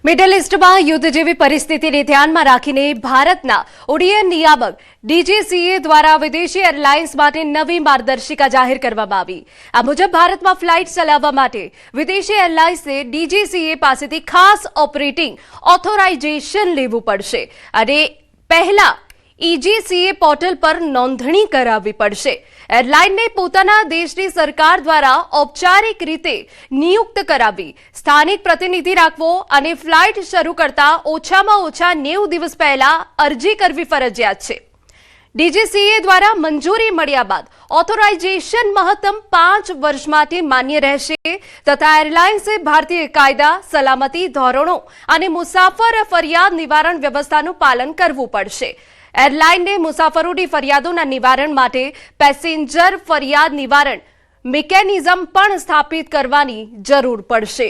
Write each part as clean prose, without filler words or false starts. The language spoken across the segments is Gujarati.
મિડલ ઇસ્ટમાં યુદ્ધ જેવી પરિસ્થિતિને ધ્યાનમાં રાખીને ભારતના ઉડ્ડયન નિયામક ડીજીસીએ દ્વારા વિદેશી એરલાઇન્સ માટે નવી માર્ગદર્શિકા જાહેર કરવામાં આવી। આ મુજબ ભારતમાં ફ્લાઇટ ચલાવવા માટે વિદેશી એરલાઇન્સે ડીજીસીએ પાસેથી ખાસ ઓપરેટિંગ ઓથોરાઇઝેશન લેવું પડશે અને પહેલા ईजीसीए पोर्टल पर नोंधणी करावी पड़शे। एरलाइन ने पोताना देशनी सरकार द्वारा औपचारिक रीते नियुक्त करावी, स्थानिक प्रतिनिधि राखवो अने फ्लाइट शरू करता ओछामां ओछा 90 दिवस पहला अरजी करवी फरजियात छे। डीजीसीए द्वारा मंजूरी मळ्या बाद ऑथोराइजेशन महत्तम 5 वर्ष माटे मान्य रहेशे तथा एरलाइन्से भारतीय कायदा, सलामती धोरणों अने मुसाफर फरियाद निवारण व्यवस्थानुं पालन करवुं पड़शे। एरलाइन ने मुसाफरोनी फरियादोना निवारण माटे पेसेंजर फरियाद निवारण मिकेनिज्म पण स्थापित करवानी जरूर पड़शे।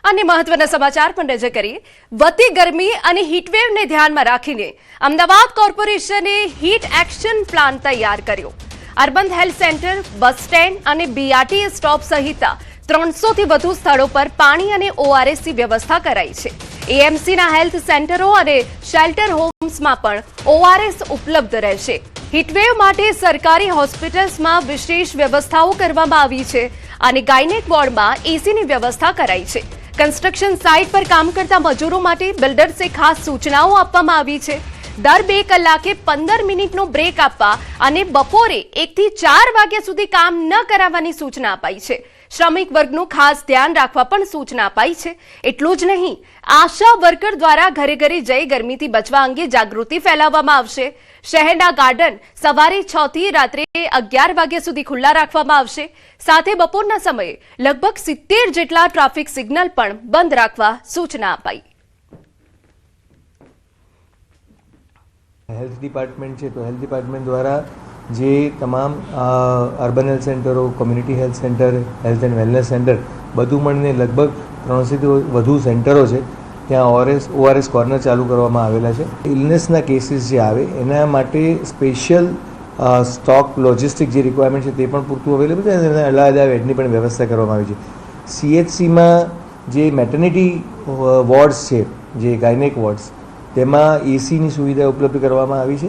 अन्य महत्वना समाचार पर नजर करिए। वधी गरमी અને હીટવેવને ધ્યાનમાં રાખીને અમદાવાદ કોર્પોરેશને હીટ એક્શન પ્લાન તૈયાર કર્યો। Urban health centre, bus stand અને બીઆરટી સ્ટોપ સહિત 300 થી વધુ સ્થળો પર પાણી અને ઓઆરએસની વ્યવસ્થા કરાઈ છે। એએમસીના હેલ્થ સેન્ટરો અને શેલ્ટર હોમ્સમાં પણ ઓઆરએસ ઉપલબ્ધ રહેશે। હીટવેવ માટે સરકારી હોસ્પિટલ્સમાં વિશેષ વ્યવસ્થાઓ કરવામાં આવી છે અને ગાયનેક વોર્ડમાં એસીની વ્યવસ્થા કરાઈ છે। કન્સ્ટ્રક્શન સાઇટ પર કામ કરતા મજૂરો માટે બિલ્ડર્સે ખાસ સૂચનાઓ આપવામાં આવી છે। દર 2 કલાકે 15 મિનિટનો બ્રેક આપવા અને બપોરે 1 થી 4 વાગ્યા સુધી કામ ન કરાવવાની સૂચના અપાઈ છે। શ્રમિક વર્ગનું ખાસ ધ્યાન રાખવા પણ સૂચના અપાઈ છે। એટલું જ નહીં, આશા વર્કર દ્વારા ઘરે ઘરે જઈ ગરમીથી બચવા અંગે જાગૃતિ ફેલાવવામાં આવશે। શહેરના ગાર્ડન સવારે 6 થી રાત્રે 11 વાગ્યા સુધી ખુલ્લા રાખવામાં આવશે। સાથે બપોરના સમયે લગભગ 70 જેટલા ટ્રાફિક સિગ્નલ પણ બંધ રાખવા સૂચના અપાઈ। हेल्थ डिपार्टमेंट है तो हेल्थ डिपार्टमेंट द्वारा जे तमाम अर्बन हेल्थ सेंटरो, community health centre, health and wellness centre बधु मळीने लगभग 300 થી વધુ સેન્ટરો છે ત્યાં ઓઆરએસ કોર્નર ચાલુ કરવામાં આવેલા છે। ઇલનેસના કેસીસ જે આવે એના માટે સ્પેશિયલ સ્ટોક લોજિસ્ટિક જે રિક્વાયરમેન્ટ છે તે પણ પૂરતું અવેલેબલ છે અને અલાયદા બેડની પણ વ્યવસ્થા કરવામાં આવી છે। સીએચસીમાં જે મેટર્નિટી વોર્ડ્સ છે, જે ગાયનેક વોર્ડ્સ, તેમાં એસીની સુવિધા ઉપલબ્ધ કરવામાં આવી છે।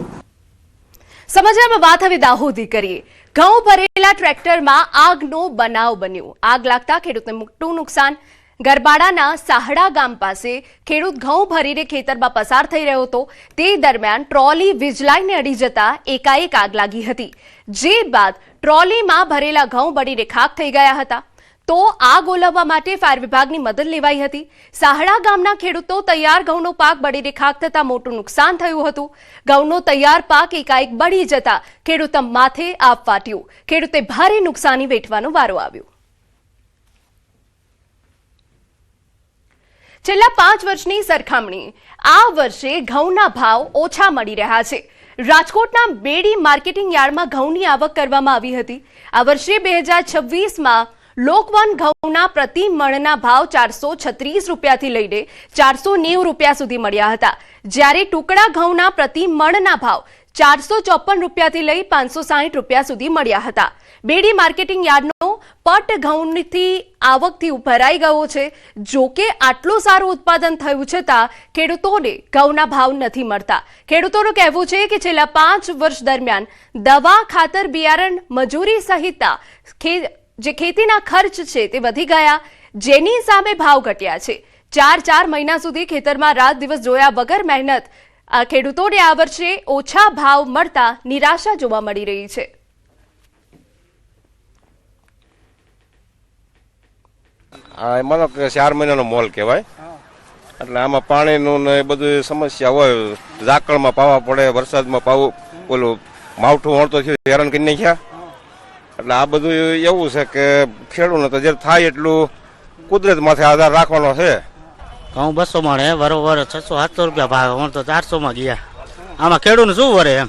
સમાચારમાં વાત હવે દાહોદી કરીએ। ઘઉં ભરેલા ટ્રેક્ટરમાં આગનો બનાવ બન્યો। આગ લાગતા ખેડૂતને મોટું નુકસાન। ગરબાડાના સાહડા ગામ પાસે ખેડૂત ઘઉં ભરીને ખેતરમાં પસાર થઈ રહ્યો હતો તે દરમિયાન ટ્રોલી વીજલાઈને અડી જતા એકાએક આગ લાગી હતી, જે બાદ ટ્રોલીમાં ભરેલા ઘઉં બળીને ખાખ થઈ ગયા હતા। તો આગ ઓલવવા માટે ફાયર વિભાગની મદદ લેવાઈ હતી। સાહડા ગામના ખેડૂતો તૈયાર ઘઉંનો પાક બળીને ખાખ થતા મોટું નુકસાન થયું હતું। ઘઉંનો તૈયાર પાક એકાએક બળી જતા ખેડૂતના માથે આપ ફાટ્યું। ખેડૂતે ભારે નુકસાની વેઠવાનો વારો આવ્યો। છેલ્લા 5 વર્ષની સરખામણી આ વર્ષે ઘઉંના ભાવ ઓછા મળી રહ્યા છે। રાજકોટના બેડી માર્કેટિંગ યાર્ડમાં ઘઉંની આવક કરવામાં આવી હતી। આ વર્ષે 2026માં લોકવન ઘઉંના પ્રતિ મણના ભાવ 436 રૂપિયાથી લઈને 490 રૂપિયા સુધી મળ્યા હતા, જ્યારે ટુકડા ઘઉંના પ્રતિ મણના ભાવ 454 રૂપિયાથી લઈ 560 રૂપિયા સુધી મળ્યા હતા। બેડી માર્કેટિંગ યાર્ડનો પટ ઘઉંની આવકથી ભરાઈ ગયો છે। જો કે આટલું સારું ઉત્પાદન થયું છતાં ખેડૂતોને ઘઉંના ભાવ નથી મળતા। ખેડૂતોનું કહેવું છે કે છેલ્લા 5 વર્ષ દરમિયાન દવા, ખાતર, બિયારણ, મજૂરી સહિત જે ખેતીના ખર્ચ છે તે વધી ગયા, જેની સામે ભાવ ઘટ્યા છે। 4 મહિના સુધી ખેતરમાં રાત દિવસ જોયા વગર મહેનત ખેડૂતોને આ વર્ષે ઓછા ભાવ મળતા નિરાશા જોવા મળી રહી છે। માનો કે 4 મહિનાનો મોલ કહેવાય, એટલે આમાં પાણીનું ને બધું સમસ્યા હોય। ઝાકળમાં પાવા પડે, વરસાદમાં પાવું, પેલું માવઠું વળતો થયું, હેરાન કરી નાખ્યા। એટલે આ બધું એવું છે કે ખેડૂતને તો જે થાય એટલું કુદરત માથે આધાર રાખવાનો છે। ઘઉં 200 માં બરોબર 600-700 રૂપિયા ભાવ, હું તો 400 માં ગયા। આમાં ખેડૂતને શું વરે એમ?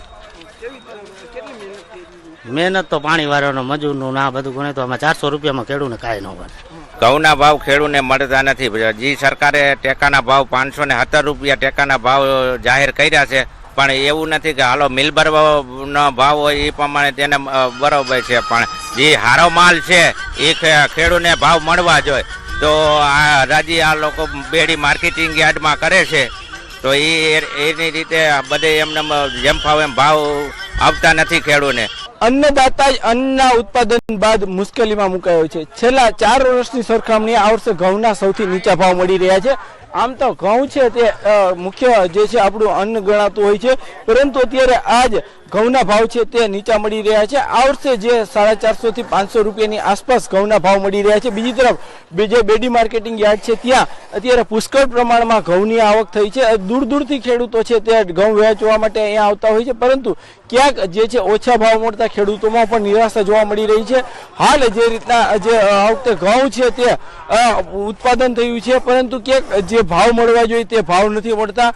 મહેનત તો પાણી વાળાનો, મજૂરનું ના બધું ગણે તો આમાં 400 રૂપિયામાં ખેડૂતને કાંઈ ન વરે। ઘઉંના ભાવ ખેડૂતને મળતા નથી। જે સરકારે ટેકાના ભાવ 517 રૂપિયા ટેકાના ભાવ જાહેર કર્યા છે, પણ એવું નથી કે હાલો મિલ ભરવાનો ભાવ હોય એ પ્રમાણે તેને બરોબર છે, પણ જે હારો માલ છે એ ખેડૂતને ભાવ મળવા જોઈએ. તો આ રાજી આ લોકો બેડી માર્કેટિંગ યાર્ડમાં કરે છે, તો એની રીતે બધે એમને જેમ ફાવે એમ ભાવ આવતા નથી ખેડૂતને. અન્નદાતા જ અન્નના ઉત્પાદન બાદ મુશ્કેલીમાં મુકાયો છે. છેલ્લા 4 વર્ષની સરખામણીએ આ વર્ષે ઘઉંના સૌથી નીચા ભાવ મળી રહ્યા છે. આમ તો ઘઉં છે તે મુખ્ય જે છે આપણું અન્ન ગણાતું હોય છે, પરંતુ અત્યારે આજ ઘઉંના ભાવ છે તે નીચા મળી રહ્યા છે. આ વર્ષે જે 450 થી 500 રૂપિયાની આસપાસ ઘઉંના ભાવ મળી રહ્યા છે. બીજી તરફ જે બેડી માર્કેટિંગ યાર્ડ છે ત્યાં અત્યારે પુષ્કળ પ્રમાણમાં ઘઉંની આવક થઈ છે. દૂર દૂરથી ખેડૂતો છે તે ઘઉં વેચવા માટે અહીંયા આવતા હોય છે, પરંતુ ક્યાંક જે છે ઓછા ભાવ મળતા ખેડૂતોમાં પણ નિરાશા જોવા મળી રહી છે. હાલ જે રીતના જે આ વખતે ઘઉં છે તે ઉત્પાદન થયું છે, પરંતુ ક્યાંક જે ભાવ મળવા જોઈએ તે ભાવ નથી મળતા.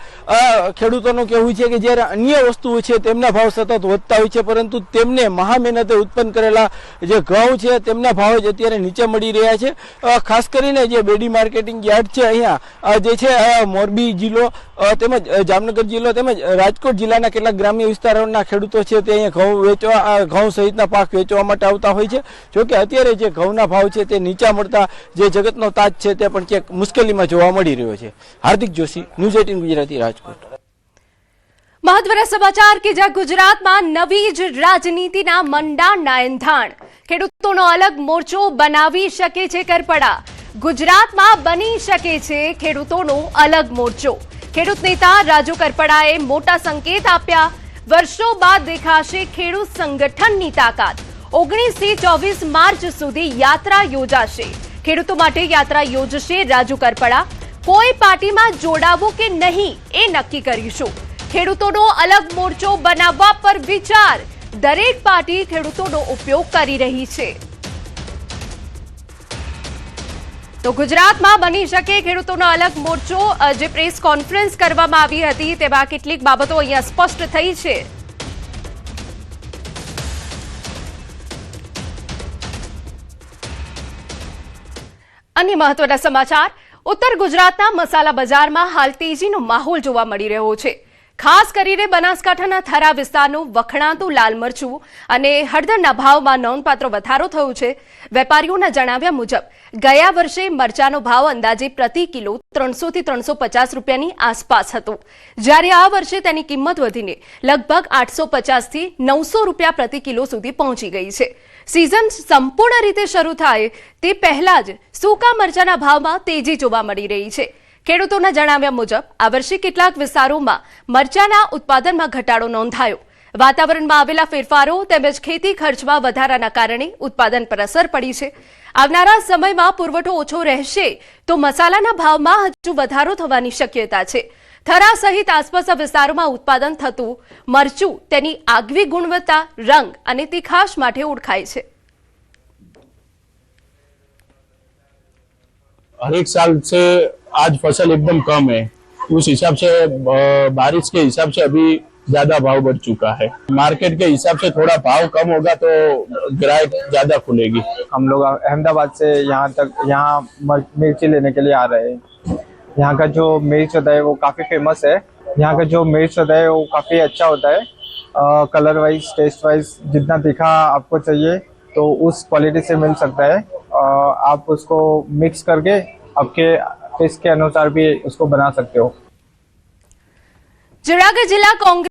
ખેડૂતોનું કહેવું છે કે જ્યારે અન્ય વસ્તુઓ છે તેમના ભાવ સતત વધતા હોય છે, પરંતુ તેમને મહા મહેનતે ઉત્પન્ન કરેલા જે ઘઉં છે તેમના ભાવ જ અત્યારે નીચે મળી રહ્યા છે. ખાસ કરીને જે બેડી માર્કેટિંગ યાર્ડ છે અહીંયા જે છે મોરબી જિલ્લો તેમજ જામનગર જિલ્લો તેમજ રાજકોટ જિલ્લાના કેટલાક ગ્રામ્ય વિસ્તારોના ખેડૂતો છે તે અહીંયા ઘઉં સહિતના પાક વેચવા માટે આવતા હોય છે. જોકે અત્યારે જે ઘઉંના ભાવ છે તે નીચા મળતા જે જગતનો તાજ છે તે પણ ક્યાંક મુશ્કેલીમાં જોવા મળી રહ્યો છે. હાર્દિક જોશી, ન્યૂઝ 18 ગુજરાતી, રાજકોટ. મહત્વના સમાચાર કે જ્યાં ગુજરાતમાં નવી જ રાજનીતિના મંડાણના એંધાણ. ખેડૂતોનો અલગ મોરચો બનાવી શકે છે કરપડા. ગુજરાતમાં બની શકે છે ખેડૂતોનો અલગ મોરચો. ખેડૂત નેતા રાજુ કરપડાએ મોટા સંકેત આપ્યા. વર્ષો બાદ દેખાશે ખેડૂત સંગઠનની તાકાત. 19 થી 24 માર્ચ સુધી યાત્રા યોજાશે. ખેડૂતો માટે યાત્રા યોજશે રાજુ કરપડા. કોઈ પાર્ટીમાં જોડાવું કે નહીં એ નક્કી કરીશું. ખેડૂતોનો અલગ મોરચો બનાવવા પર વિચાર. દરેક પાર્ટી ખેડૂતોનો ઉપયોગ કરી રહી છે. તો ગુજરાતમાં બની શકે ખેડૂતોનો અલગ મોરચો. જે પ્રેસ કોન્ફરન્સ કરવામાં આવી હતી તેમાં કેટલીક બાબતો અહીંયા સ્પષ્ટ થઈ છે. અન્ય મહત્વના સમાચાર. ઉત્તર ગુજરાતના મસાલા બજારમાં હાલ તેજીનો માહોલ જોવા મળી રહ્યો છે. ખાસ કરીને બનાસકાંઠાના થરા વિસ્તારનું વખણાતું લાલ મરચું અને હળદરના ભાવમાં નોંધપાત્ર વધારો થયો છે. વેપારીઓના જણાવ્યા મુજબ ગયા વર્ષે મરચાનો ભાવ અંદાજે પ્રતિ કિલો 300 થી 350 રૂપિયાની આસપાસ હતો, જ્યારે આ વર્ષે તેની કિંમત વધીને લગભગ 850 થી 900 રૂપિયા પ્રતિ કિલો સુધી પહોંચી ગઈ છે. સિઝન સંપૂર્ણ રીતે શરૂ થાય તે પહેલા જ સૂકા મરચાના ભાવમાં તેજી જોવા મળી રહી છે. ખેડૂતોના જણાવ્યા મુજબ આ વર્ષે કેટલાક વિસ્તારોમાં મરચાના ઉત્પાદનમાં ઘટાડો નોંધાયો. વાતાવરણમાં આવેલા ફેરફારો તેમજ ખેતી ખર્ચમાં વધારાના કારણે ઉત્પાદન પર અસર પડી છે. આવનારા સમયમાં પુરવઠો ઓછો રહેશે તો મસાલાના ભાવમાં હજુ વધારો થવાની શક્યતા છે. થરા સહિત આસપાસના વિસ્તારોમાં ઉત્પાદન થતું મરચું તેની આગવી ગુણવત્તા, રંગ અને તીખાશ માટે ઓળખાય છે. हर एक साल से आज फसल एकदम कम है, उस हिसाब से बारिश के हिसाब से अभी ज्यादा भाव बढ़ चुका है. मार्केट के हिसाब से थोड़ा भाव कम होगा तो ग्राहक ज्यादा खुलेगी. हम लोग अहमदाबाद से यहाँ मिर्ची लेने के लिए आ रहे हैं. यहाँ का जो मिर्च होता है वो काफ़ी फेमस है. यहाँ का जो मिर्च होता है वो काफ़ी अच्छा होता है. कलर वाइज, टेस्ट वाइज जितना तीखा आपको चाहिए तो उस क्वालिटी से मिल सकता है. आप उसको मिक्स करके आपके टेस्ट के अनुसार भी उसको बना सकते हो. जूनागढ़ जिला कांग्रेस